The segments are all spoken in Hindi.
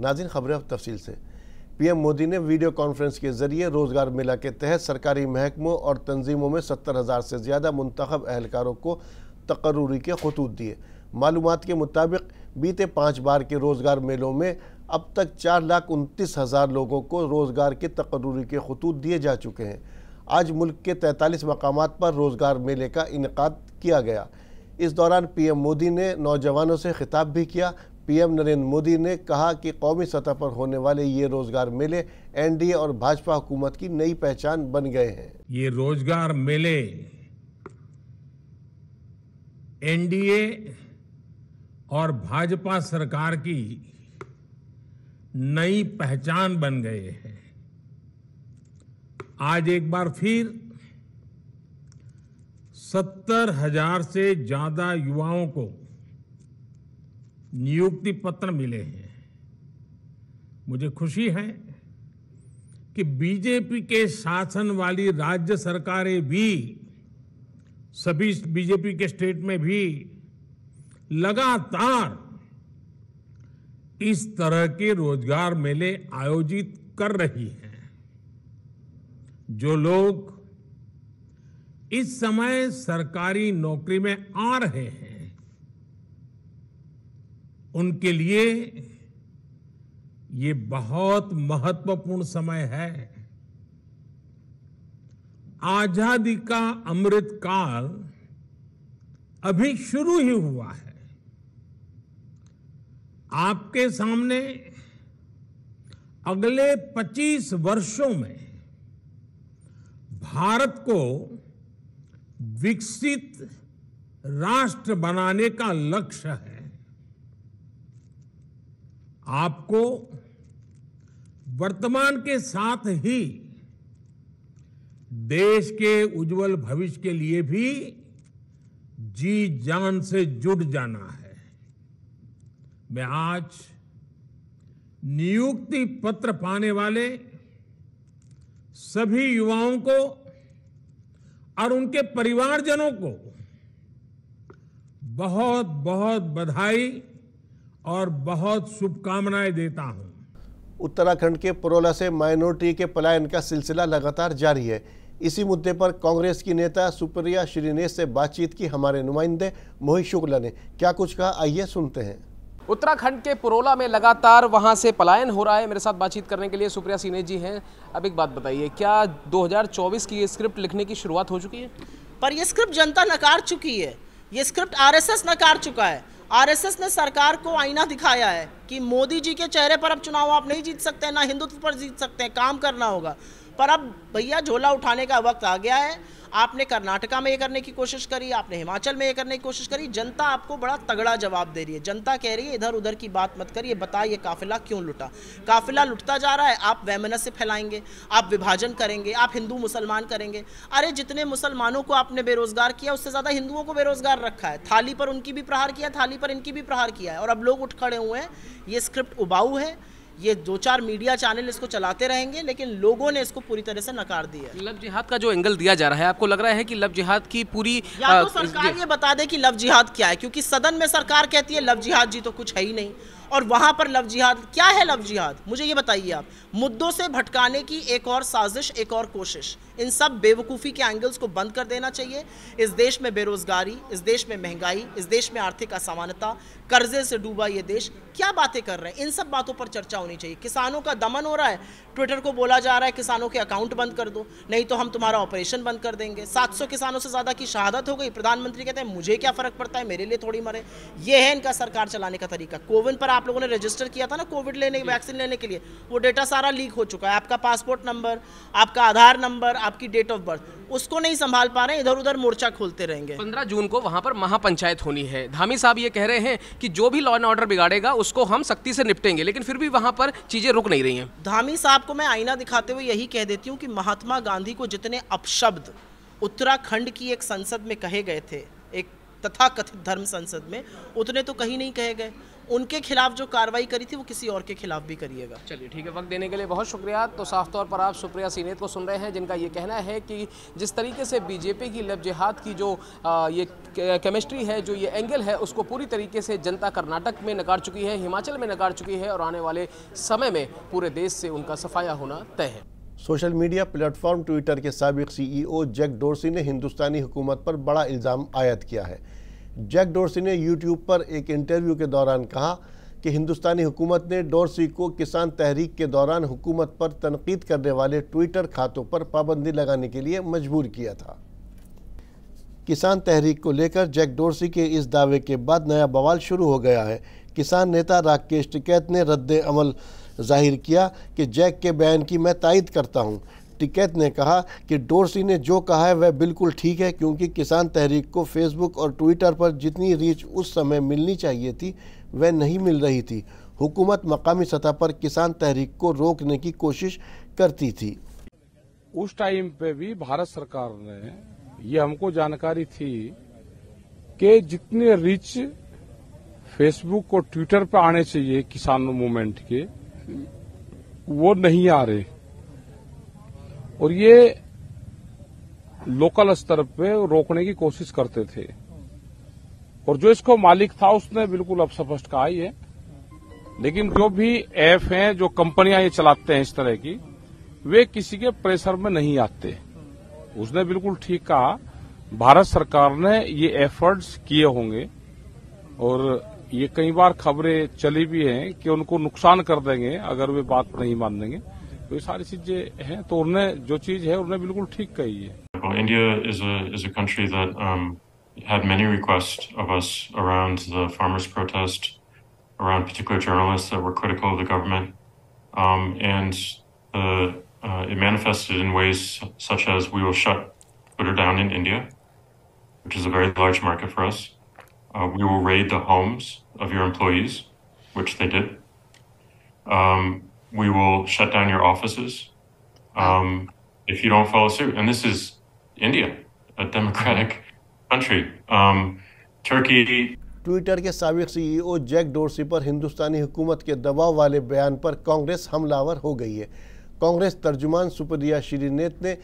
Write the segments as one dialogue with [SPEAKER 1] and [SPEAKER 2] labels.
[SPEAKER 1] नाज़रीन, खबरें अब तफसील से। पीएम मोदी ने वीडियो कॉन्फ्रेंस के जरिए रोजगार मेला के तहत सरकारी महकमों और तंजीमों में 70,000 से ज़्यादा मुंतखब एहलकारों को तकर्रुरी के खतूत दिए। मालूमात के मुताबिक बीते 5 बार के रोजगार मेलों में अब तक 4,29,000 लोगों को रोजगार के तकर्रुरी के खतूत दिए जा चुके हैं। आज मुल्क के 43 मकामात पर रोजगार मेले का इनेकाद किया गया। इस दौरान पीएम मोदी ने नौजवानों से खिताब भी किया। पीएम नरेंद्र मोदी ने कहा कि कौमी सतह पर होने वाले ये रोजगार मेले एनडीए और भाजपा हुकूमत की नई पहचान बन गए हैं।
[SPEAKER 2] ये रोजगार मेले एनडीए और भाजपा सरकार की नई पहचान बन गए हैं। आज एक बार फिर 70,000 से ज्यादा युवाओं को नियुक्ति पत्र मिले हैं। मुझे खुशी है कि बीजेपी के शासन वाली राज्य सरकारें भी, सभी बीजेपी के स्टेट में भी लगातार इस तरह के रोजगार मेले आयोजित कर रही हैं। जो लोग इस समय सरकारी नौकरी में आ रहे हैं, उनके लिए ये बहुत महत्वपूर्ण समय है। आजादी का अमृत काल अभी शुरू ही हुआ है। आपके सामने अगले 25 वर्षों में भारत को विकसित राष्ट्र बनाने का लक्ष्य है। आपको वर्तमान के साथ ही देश के उज्जवल भविष्य के लिए भी जी जान से जुट जाना है। मैं आज नियुक्ति पत्र पाने वाले सभी युवाओं को और उनके परिवारजनों को बहुत बहुत बधाई और बहुत शुभकामनाएं देता हूं।
[SPEAKER 1] उत्तराखंड के परोला से माइनॉरिटी के पलायन का सिलसिला लगातार जारी है। इसी मुद्दे पर कांग्रेस की नेता सुप्रिया श्रीनेश से बातचीत की हमारे नुमाइंदे मोहित शुक्ला ने। क्या कुछ कहा, आइए सुनते हैं।
[SPEAKER 3] उत्तराखंड के पुरोला में लगातार वहां से पलायन हो रहा है। मेरे साथ बातचीत करने के लिए सुप्रिया श्रीनेश जी हैं। अब एक बात बताइए, क्या 2024 की ये स्क्रिप्ट लिखने की शुरुआत हो चुकी है?
[SPEAKER 4] पर ये स्क्रिप्ट जनता नकार चुकी है। ये स्क्रिप्ट आरएसएस नकार चुका है। आरएसएस ने सरकार को आईना दिखाया है कि मोदी जी के चेहरे पर अब चुनाव आप नहीं जीत सकते, ना हिंदुत्व पर जीत सकते हैं, काम करना होगा। पर अब भैया झोला उठाने का वक्त आ गया है। आपने कर्नाटका में ये करने की कोशिश करी, आपने हिमाचल में ये करने की कोशिश करी। जनता आपको बड़ा तगड़ा जवाब दे रही है। जनता कह रही है इधर उधर की बात मत करिए, बताइए काफिला क्यों लुटा। काफिला लुटता जा रहा है, आप वैमनस्य फैलाएंगे, आप विभाजन करेंगे, आप हिंदू मुसलमान करेंगे। अरे जितने मुसलमानों को आपने बेरोजगार किया, उससे ज़्यादा हिंदुओं को बेरोजगार रखा है। थाली पर उनकी भी प्रहार किया, थाली पर इनकी भी प्रहार किया है, और अब लोग उठ खड़े हुए हैं। ये स्क्रिप्ट उबाऊ है। ये 2-4 मीडिया चैनल इसको चलाते रहेंगे, लेकिन लोगों ने इसको पूरी तरह से नकार दिया है।
[SPEAKER 3] लव जिहाद का जो एंगल दिया जा रहा है, आपको लग रहा है कि लव जिहाद की पूरी
[SPEAKER 4] या तो सरकार ये बता दे कि लव जिहाद क्या है, क्योंकि सदन में सरकार कहती है लव जिहाद जी तो कुछ है ही नहीं, और वहां पर लव जिहाद क्या है? लव जिहाद मुझे ये बताइए आप। मुद्दों से भटकाने की एक और साजिश, एक और कोशिश। इन सब बेवकूफ़ी के एंगल्स को बंद कर देना चाहिए। इस देश में बेरोजगारी, इस देश में महंगाई, इस देश में आर्थिक असमानता, कर्जे से डूबा ये देश, क्या बातें कर रहे हैं? इन सब बातों पर चर्चा होनी चाहिए। किसानों का दमन हो रहा है, ट्विटर को बोला जा रहा है किसानों के अकाउंट बंद कर दो, नहीं तो हम तुम्हारा ऑपरेशन बंद कर देंगे। 700 किसानों से ज़्यादा की शहादत हो गई। प्रधानमंत्री कहते हैं मुझे क्या फ़र्क पड़ता है, मेरे लिए थोड़ी मरे। ये है इनका सरकार चलाने का तरीका। कोविन पर आप लोगों ने रजिस्टर किया था ना कोविड वैक्सीन लेने के लिए, वो डेटा सारा लीक हो चुका है। आपका पासपोर्ट नंबर, आपका आधार नंबर, आपकी डेट ऑफ बर्थ, उसको नहीं संभाल पा रहे हैं, इधर उधर मोर्चा खोलते रहेंगे।
[SPEAKER 3] 15 जून को वहां पर महापंचायत होनी है। धामी साहब ये कह रहे हैं कि जो भी लॉ एंड ऑर्डर बिगाड़ेगा उसको हम सख्ती से निपटेंगे, लेकिन फिर भी वहां पर चीजें रुक नहीं रही हैं।
[SPEAKER 4] धामी साहब को मैं आईना दिखाते हुए यही कह देती हूँ कि महात्मा गांधी को जितने अपशब्द उत्तराखंड की एक संसद में कहे गए थे, एक तथाकथित धर्म संसद में, उतने तो कहीं नहीं कहे गए। उनके खिलाफ जो कार्रवाई करी थी वो किसी और के खिलाफ भी करिएगा।
[SPEAKER 3] चलिए ठीक है, वक्त देने के लिए बहुत शुक्रिया। तो साफ तौर पर आप सुप्रिया सीनेत को सुन रहे हैं, जिनका ये कहना है कि जिस तरीके से बीजेपी की लव जिहाद की जो ये केमिस्ट्री है, जो ये एंगल है, उसको पूरी तरीके से जनता कर्नाटक में नकार चुकी है, हिमाचल में नकार चुकी है और आने वाले समय में पूरे देश से उनका सफाया होना तय है।
[SPEAKER 1] सोशल मीडिया प्लेटफॉर्म ट्विटर के साबिक CEO जैक डोर्सी ने हिंदुस्तानी हुकूमत पर बड़ा इल्ज़ाम आयद किया है। जैक डोर्सी ने यूट्यूब पर एक इंटरव्यू के दौरान कहा कि हिंदुस्तानी हुकूमत ने डोर्सी को किसान तहरीक के दौरान हुकूमत पर तनकीद करने वाले ट्विटर खातों पर पाबंदी लगाने के लिए मजबूर किया था। किसान तहरीक को लेकर जैक डोर्सी के इस दावे के बाद नया बवाल शुरू हो गया है। किसान नेता राकेश टिकैत ने रद्द अमल जाहिर किया कि जैक के बयान की मैं तायद करता हूं। टिकैत ने कहा कि डोर्सी ने जो कहा है वह बिल्कुल ठीक है, क्योंकि किसान तहरीक को फेसबुक और ट्विटर पर जितनी रीच उस समय मिलनी चाहिए थी वह नहीं मिल रही थी। हुकूमत मकामी सतह पर किसान तहरीक को रोकने की कोशिश करती थी।
[SPEAKER 5] उस टाइम पे भी भारत सरकार ने, ये हमको जानकारी थी कि जितने रीच फेसबुक और ट्विटर पे आने चाहिए किसान मूवमेंट के, वो नहीं आ रहे, और ये लोकल स्तर पे रोकने की कोशिश करते थे। और जो इसको मालिक था उसने बिल्कुल अब स्पष्ट कहा ही है। लेकिन जो भी ऐप हैं, जो कंपनियां ये चलाते हैं इस तरह की, वे किसी के प्रेशर में नहीं आते। उसने बिल्कुल ठीक कहा, भारत सरकार ने ये एफर्ट्स किए होंगे और ये कई बार खबरें चली भी हैं कि उनको नुकसान कर देंगे अगर वे बात नहीं मान देंगे। तो ये सारी चीजें हैं, तो उन्हें जो चीज है उन्हें बिल्कुल ठीक कही है।
[SPEAKER 6] India is a country that had many requests of us around the farmers' protest, around particular journalists that were critical of the government, and it manifested in ways such as we will shut Twitter down in India, which is a very large market for us. We will raid the homes of your employees, which they did. We will shut down your offices if you don't follow suit. And this is India, a democratic country. Turkey.
[SPEAKER 1] Twitter के साबिक CEO जैक डोर्सी पर हिंदुस्तानी हुकूमत के दबाव वाले बयान पर कांग्रेस हमलावर हो गई है। कांग्रेस तर्जुमान सुप्रिया सीनेत ने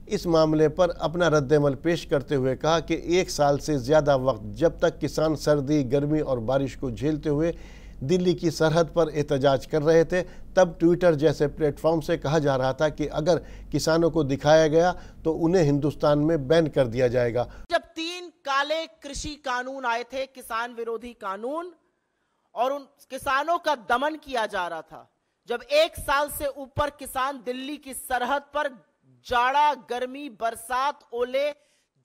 [SPEAKER 1] इस मामले पर अपना रद्दमल पेश करते हुए कहा कि 1 साल से ज़्यादा वक्त जब तक किसान सर्दी, गर्मी और बारिश को झेलते हुए दिल्ली की सरहद पर एहतजाज कर रहे थे, तब ट्विटर जैसे प्लेटफॉर्म से कहा जा रहा था कि अगर किसानों को दिखाया गया तो उन्हें हिंदुस्तान में बैन कर दिया जाएगा।
[SPEAKER 4] जब 3 काले कृषि कानून आए थे, किसान विरोधी कानून, और उन किसानों का दमन किया जा रहा था, जब 1 साल से ऊपर किसान दिल्ली की सरहद पर जाड़ा, गर्मी, बरसात, ओले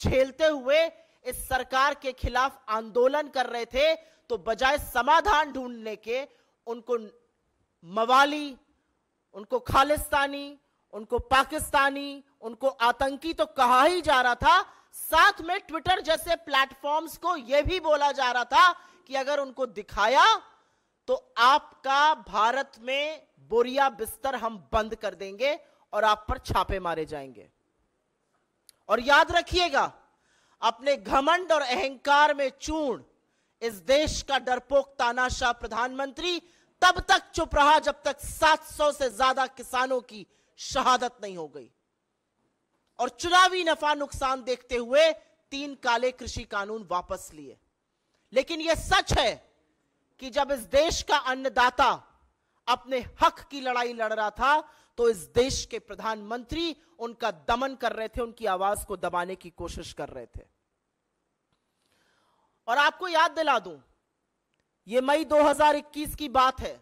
[SPEAKER 4] झेलते हुए इस सरकार के खिलाफ आंदोलन कर रहे थे, तो बजाय समाधान ढूंढने के उनको मवाली, उनको खालिस्तानी, उनको पाकिस्तानी, उनको आतंकी तो कहा ही जा रहा था। साथ में ट्विटर जैसे प्लेटफॉर्म्स को यह भी बोला जा रहा था कि अगर उनको दिखाया तो आपका भारत में बोरिया बिस्तर हम बंद कर देंगे और आप पर छापे मारे जाएंगे। और याद रखिएगा, अपने घमंड और अहंकार में चूर्ण इस देश का डरपोक तानाशाह प्रधानमंत्री तब तक चुप रहा जब तक 700 से ज्यादा किसानों की शहादत नहीं हो गई, और चुनावी नफा नुकसान देखते हुए 3 काले कृषि कानून वापस लिए। लेकिन यह सच है कि जब इस देश का अन्नदाता अपने हक की लड़ाई लड़ रहा था तो इस देश के प्रधानमंत्री उनका दमन कर रहे थे, उनकी आवाज को दबाने की कोशिश कर रहे थे। और आपको याद दिला दूं, यह मई 2021 की बात है।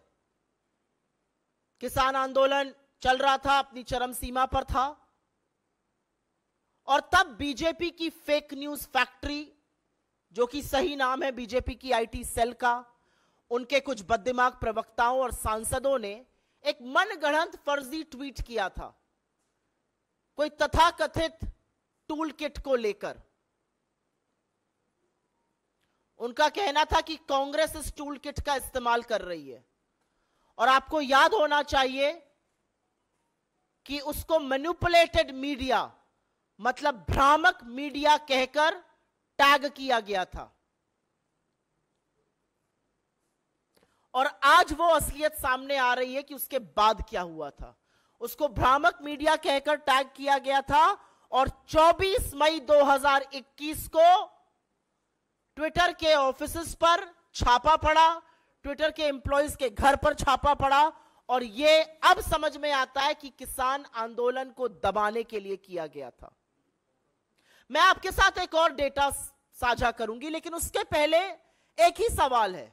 [SPEAKER 4] किसान आंदोलन चल रहा था, अपनी चरम सीमा पर था, और तब बीजेपी की फेक न्यूज फैक्ट्री, जो कि सही नाम है बीजेपी की IT सेल का, उनके कुछ बददिमाग प्रवक्ताओं और सांसदों ने एक मनगढ़ंत फर्जी ट्वीट किया था, कोई तथाकथित टूल किट को लेकर। उनका कहना था कि कांग्रेस इस टूल किट का इस्तेमाल कर रही है, और आपको याद होना चाहिए कि उसको मैनिपुलेटेड मीडिया, मतलब भ्रामक मीडिया कहकर टैग किया गया था। और आज वो असलियत सामने आ रही है कि उसके बाद क्या हुआ था। उसको भ्रामक मीडिया कहकर टैग किया गया था और 24 मई 2021 को ट्विटर के ऑफिसेस पर छापा पड़ा, ट्विटर के एम्प्लॉइज के घर पर छापा पड़ा और ये अब समझ में आता है कि किसान आंदोलन को दबाने के लिए किया गया था। मैं आपके साथ एक और डेटा साझा करूंगी, लेकिन उसके पहले एक ही सवाल है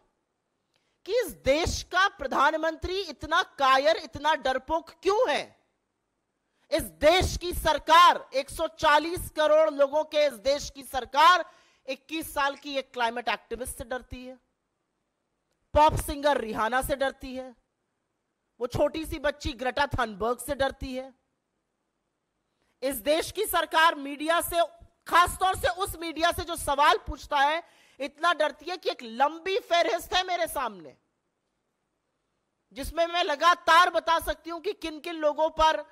[SPEAKER 4] कि इस देश का प्रधानमंत्री इतना कायर, इतना डरपोक क्यों है? इस देश की सरकार, 140 करोड़ लोगों के इस देश की सरकार 21 साल की एक क्लाइमेट एक्टिविस्ट से डरती है, पॉप सिंगर रिहाना से डरती है, वो छोटी सी बच्ची ग्रेटा थनबर्ग से डरती है। इस देश की सरकार मीडिया से, खासतौर से उस मीडिया से जो सवाल पूछता है, इतना डरती है कि एक लंबी फेहरिस्त है मेरे सामने जिसमें मैं लगातार बता सकती हूं कि किन किन लोगों पर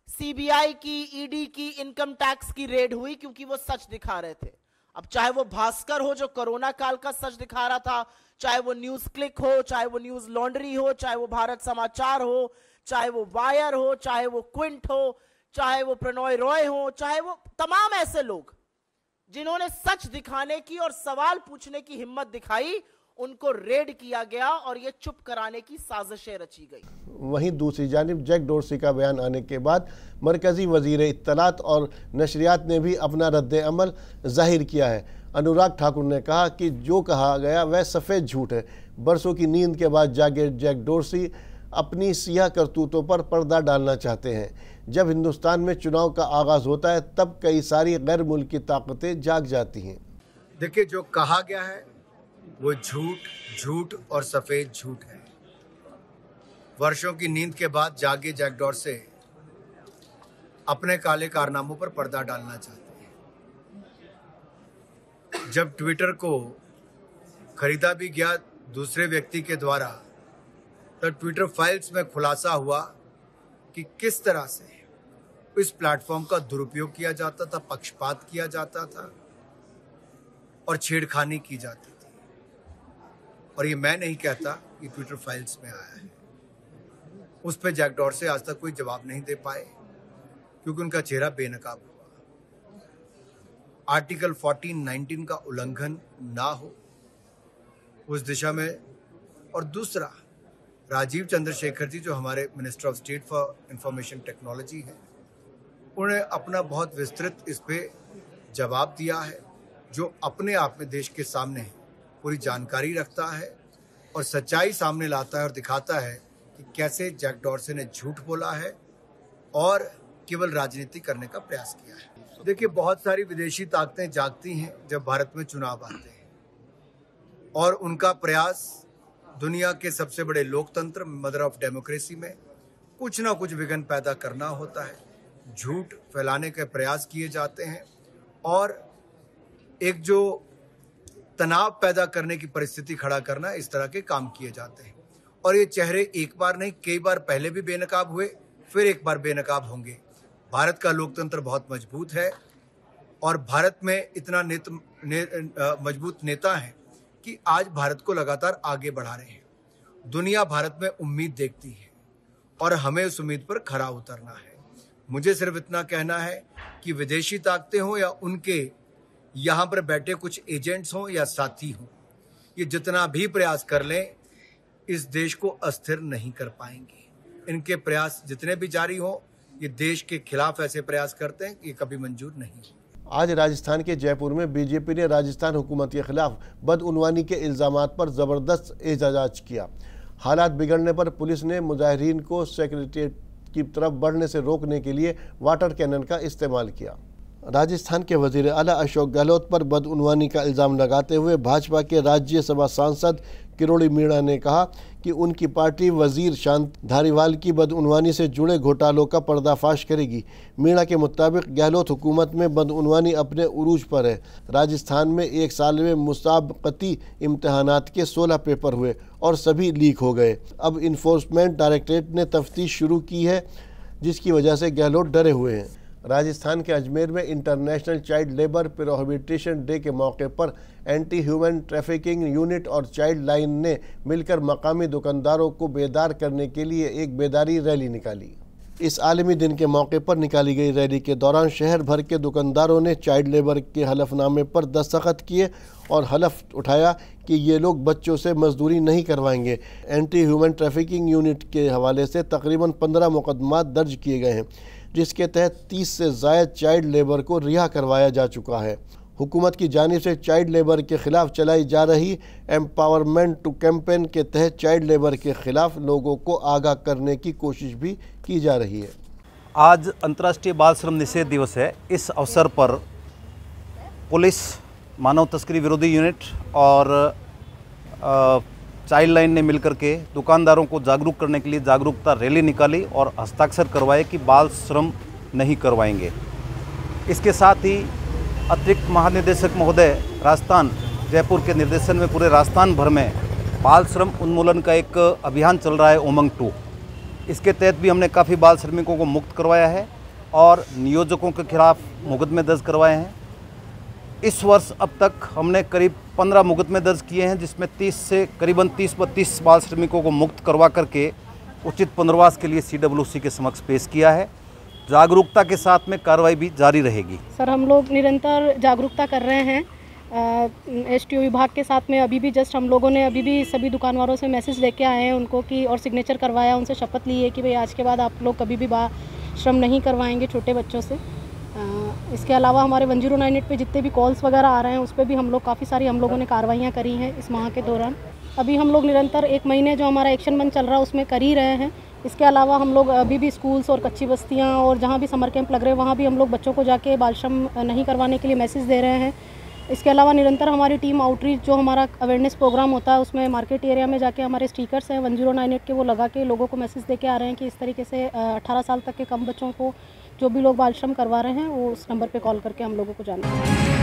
[SPEAKER 4] सीबीआई की, ईडी की, इनकम टैक्स की रेड हुई क्योंकि वो सच दिखा रहे थे। अब चाहे वो भास्कर हो जो कोरोना काल का सच दिखा रहा था, चाहे वो न्यूज क्लिक हो, चाहे वो न्यूज लॉन्ड्री हो, चाहे वो भारत समाचार हो, चाहे वो वायर हो, चाहे वो क्विंट हो, चाहे वो प्रणॉय रॉय हो, चाहे वो तमाम ऐसे लोग जिन्होंने सच दिखाने की और सवाल पूछने की हिम्मत दिखाई, उनको रेड किया गया और ये चुप कराने की साजिशें रची गई।
[SPEAKER 1] वहीं दूसरी जानिब जैक डोर्सी का बयान आने के बाद मरकजी वजीर इत्तलात और नशरियात ने भी अपना रद्द अमल जाहिर किया है। अनुराग ठाकुर ने कहा कि जो कहा गया वह सफ़ेद झूठ है। बरसों की नींद के बाद जागे जैक डोर्सी अपनी सियाह करतूतों पर पर्दा डालना चाहते हैं। जब हिंदुस्तान में चुनाव का आगाज़ होता है तब कई सारी गैर मुल्की ताकतें जाग जाती हैं।
[SPEAKER 7] देखिए, जो कहा गया है वो झूठ और सफ़ेद झूठ है। वर्षों की नींद के बाद जागे जैक डोर्सी अपने काले कारनामों पर पर्दा डालना चाहते हैं। जब ट्विटर को खरीदा भी गया दूसरे व्यक्ति के द्वारा, तब ट्विटर फाइल्स में खुलासा हुआ कि किस तरह से इस प्लेटफॉर्म का दुरुपयोग किया जाता था, पक्षपात किया जाता था और छेड़खानी की जाती थी। और ये मैं नहीं कहता, ये ट्विटर फाइल्स में आया है। उस पर जैक डोर्सी आज तक कोई जवाब नहीं दे पाए क्योंकि उनका चेहरा बेनकाब हुआ। आर्टिकल 14-19 का उल्लंघन ना हो उस दिशा में। और दूसरा, राजीव चंद्रशेखर जी जो हमारे minister of state for information technology हैं, उन्हें अपना बहुत विस्तृत इस पे जवाब दिया है, जो अपने आप में देश के सामने पूरी जानकारी रखता है और सच्चाई सामने लाता है और दिखाता है कि कैसे जैक डोर्सी ने झूठ बोला है और केवल राजनीति करने का प्रयास किया है। देखिए, बहुत सारी विदेशी ताकतें जागती हैं जब भारत में चुनाव आते हैं और उनका प्रयास दुनिया के सबसे बड़े लोकतंत्र, मदर ऑफ डेमोक्रेसी में कुछ ना कुछ विघ्न पैदा करना होता है। झूठ फैलाने के प्रयास किए जाते हैं और एक जो तनाव पैदा करने की परिस्थिति खड़ा करना, इस तरह के काम किए जाते हैं। और ये चेहरे एक बार नहीं, कई बार पहले भी बेनकाब हुए, फिर एक बार बेनकाब होंगे। भारत का लोकतंत्र बहुत मजबूत है और भारत में इतना मजबूत नेता हैं कि आज भारत को लगातार आगे बढ़ा रहे हैं। दुनिया भारत में उम्मीद देखती है और हमें उस उम्मीद पर खरा उतरना है। मुझे सिर्फ इतना कहना है कि विदेशी ताकतें हों या उनके यहाँ पर बैठे कुछ एजेंट्स हों या साथी हों, ये जितना भी प्रयास कर लें, इस देश को अस्थिर नहीं कर पाएंगे। इनके प्रयास जितने भी जारी हों, ये देश के खिलाफ ऐसे प्रयास करते हैं कि ये कभी मंजूर नहीं।
[SPEAKER 1] आज राजस्थान के जयपुर में बीजेपी ने राजस्थान हुकूमत के खिलाफ बदउनवानी के इल्जामात पर ज़बरदस्त एहतजाज किया। हालात बिगड़ने पर पुलिस ने मुजाहिरीन को सेक्रेटेरिएट की तरफ बढ़ने से रोकने के लिए वाटर कैनन का इस्तेमाल किया। राजस्थान के वजीर आला अशोक गहलोत पर बदउनवानी का इल्ज़ाम लगाते हुए भाजपा के राज्यसभा सांसद किरोड़ी मीणा ने कहा कि उनकी पार्टी वजीर शांत धारीवाल की बदउनवानी से जुड़े घोटालों का पर्दाफाश करेगी। मीणा के मुताबिक गहलोत हुकूमत में बदउनवानी अपने उरूज पर है। राजस्थान में एक साल में मुसाबकती इम्तहानात के 16 पेपर हुए और सभी लीक हो गए। अब इन्फोर्समेंट डायरेक्टरेट ने तफ्तीश शुरू की है, जिसकी वजह से गहलोत डरे हुए हैं। राजस्थान के अजमेर में international child labour prohibition day के मौके पर एंटी ह्यूमन ट्रैफिकिंग यूनिट और चाइल्ड लाइन ने मिलकर मकामी दुकानदारों को बेदार करने के लिए एक बेदारी रैली निकाली। इस आलमी दिन के मौके पर निकाली गई रैली के दौरान शहर भर के दुकानदारों ने चाइल्ड लेबर के हलफनामे पर दस्तखत किए और हलफ उठाया कि ये लोग बच्चों से मजदूरी नहीं करवाएंगे। एंटी ह्यूमन ट्रैफिकिंग यूनिट के हवाले से तकरीबन 15 मुकदमात दर्ज किए गए हैं, जिसके तहत 30 से ज़ायद चाइल्ड लेबर को रिहा करवाया जा चुका है। हुकूमत की जानिब से चाइल्ड लेबर के ख़िलाफ़ चलाई जा रही एम्पावरमेंट टू कैंपेन के तहत चाइल्ड लेबर के ख़िलाफ़ लोगों को आगाह करने की कोशिश भी की जा रही है।
[SPEAKER 8] आज अंतर्राष्ट्रीय बाल श्रम निषेध दिवस है। इस अवसर पर पुलिस, मानव तस्करी विरोधी यूनिट और चाइल्ड लाइन ने मिलकर के दुकानदारों को जागरूक करने के लिए जागरूकता रैली निकाली और हस्ताक्षर करवाए कि बाल श्रम नहीं करवाएंगे। इसके साथ ही अतिरिक्त महानिदेशक महोदय राजस्थान जयपुर के निर्देशन में पूरे राजस्थान भर में बाल श्रम उन्मूलन का एक अभियान चल रहा है, उमंग 2। इसके तहत भी हमने काफ़ी बाल श्रमिकों को मुक्त करवाया है और नियोजकों के खिलाफ मुकदमे दर्ज करवाए हैं। इस वर्ष अब तक हमने करीब 15 मुकदमे दर्ज किए हैं, जिसमें 30 से करीबन 30-32 बाल श्रमिकों को मुक्त करवा करके उचित पुनर्वास के लिए CWC के समक्ष पेश किया है। जागरूकता के साथ में कार्रवाई भी जारी रहेगी।
[SPEAKER 9] सर, हम लोग निरंतर जागरूकता कर रहे हैं STO विभाग के साथ में। अभी भी जस्ट हम लोगों ने अभी भी सभी दुकानदारों से मैसेज लेके आए हैं उनको कि, और सिग्नेचर करवाया, उनसे शपथ ली है कि भाई आज के बाद आप लोग कभी भी बाल श्रम नहीं करवाएंगे छोटे बच्चों से। इसके अलावा हमारे 1098 पे जितने भी कॉल्स वगैरह आ रहे हैं उस पर भी हम लोगों ने कार्रवाइयाँ करी हैं इस माह के दौरान। अभी हम लोग निरंतर 1 महीने जो हमारा एक्शन बंद चल रहा है उसमें कर ही रहे हैं। इसके अलावा हम लोग अभी भी स्कूल्स और कच्ची बस्तियाँ और जहाँ भी समर कैंप लग रहे हैं वहाँ भी हम लोग बच्चों को जाके बाल श्रम नहीं करवाने के लिए मैसेज दे रहे हैं। इसके अलावा निरंतर हमारी टीम आउटरीच जो हमारा अवेयरनेस प्रोग्राम होता है उसमें मार्केट एरिया में जाके हमारे स्टिकर्स हैं 1098 के, वो लगा के लोगों को मैसेज दे के आ रहे हैं कि इस तरीके से 18 साल तक के कम बच्चों को जो भी लोग बाल श्रम करवा रहे हैं वो उस नंबर पे कॉल करके हम लोगों को जानना है।